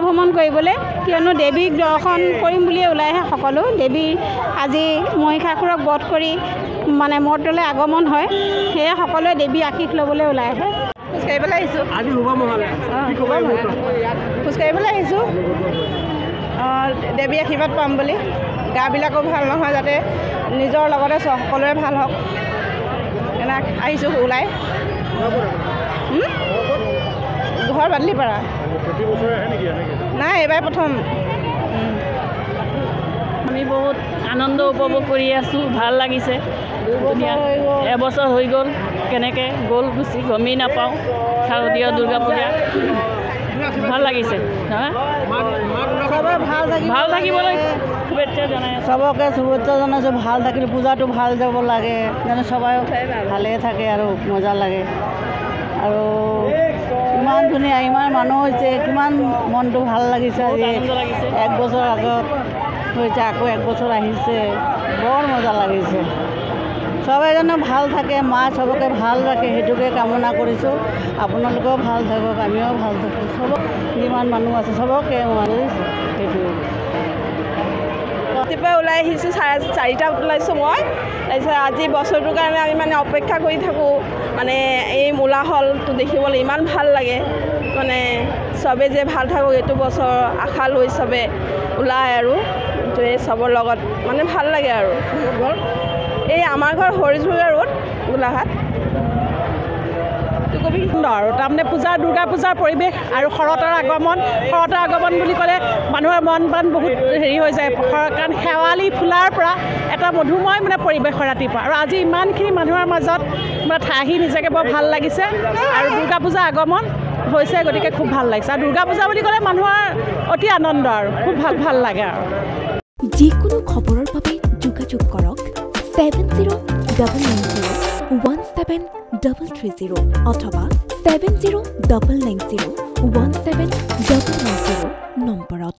ভ্ৰমণ কৰিবলৈ কিয়নো দেৱীক দৰ্শন কৰিম বুলিয়ে ওলাই আহে সকলো দেৱীৰ আজি মহিষাসুৰক বধ কৰি মানে মৰ্তলৈ আগমন হয় সেয়ে সকলোৱে দেৱী আশীষ ল'বলৈ ওলাই আহে খোজকাঢ়িবলৈ আহিছোঁ আজি শুভ মহলে খোজকাঢ়িবলৈ আহিছোঁ দেৱী আশীৰ্বাদ পাম বুলি গাবিলাকো ভাল নহয় যাতে নিজৰ লগতে সকলোৰে ভাল হওক এনে আহিছোঁ ওলাই ঘৰ বাদলিপাৰা নাই এইবাৰ প্ৰথম আমি বহুত আনন্দ উপভোগ কৰি আছোঁ ভাল লাগিছে এবছৰ হৈ গ'ল কেনেকৈ গ'ল গুচি গমেই নাপাওঁ শাৰদীয় দুৰ্গা পূজা ভাল লাগিছে ভাল থাকিবলৈ শুভেচ্ছা জনাই চবকে শুভেচ্ছা জনাইছোঁ ভাল থাকিলে পূজাটো ভাল যাব লাগে যেনে সবাই ভালে থাকে আৰু মজা লাগে আৰু ইমান ধুনীয়া ইমান মানুহ হৈছে কিমান মনটো ভাল লাগিছে আজি এক বছৰ আগত হৈছে আকৌ এক বছৰ আহিছে বৰ মজা লাগিছে সবাই যেন ভাল থাকে মা চবকে ভাল ৰাখে সেইটোকে কামনা কৰিছোঁ আপোনালোকেও ভাল থাকক আমিও ভাল থাকোঁ চবক যিমান মানুহ আছে চবকে কৰিছোঁ সেইটোৱে ৰাতিপুৱা ওলাই আহিছোঁ 4:30 ওলাইছোঁ মই তাৰপিছত আজি বছৰটোৰ কাৰণে আমি মানে অপেক্ষা কৰি থাকোঁ মানে এই মূলা হলটো দেখিবলৈ ইমান ভাল লাগে মানে চবে যে ভাল থাকক এইটো বছৰ আশা লৈ চবে ওলায় আৰু এই চবৰ লগত মানে ভাল লাগে আৰু এই আমাৰ ঘৰ হৰিজুৰা ৰোড গোলাঘাট আৰু তাৰমানে পূজা দুৰ্গা পূজাৰ পৰিৱেশ আৰু শৰতৰ আগমন বুলি ক'লে মানুহৰ মন প্ৰাণ বহুত হেৰি হৈ যায় কাৰণ শেৱালি ফুলাৰ পৰা এটা মধুময় মানে পৰিৱেশ হয় ৰাতিপুৱা আৰু আজি ইমানখিনি মানুহৰ মাজত মানে ঠাহি নিজকে বৰ ভাল লাগিছে আৰু দুৰ্গা পূজা আগমন হৈছে গতিকে খুব ভাল লাগিছে আৰু দুৰ্গা পূজা বুলি ক'লে মানুহৰ অতি আনন্দ আৰু খুব ভাল লাগে আৰু যিকোনো খবৰৰ বাবে যোগাযোগ কৰক 7099017330 অথবা 7099017390 নম্বৰত।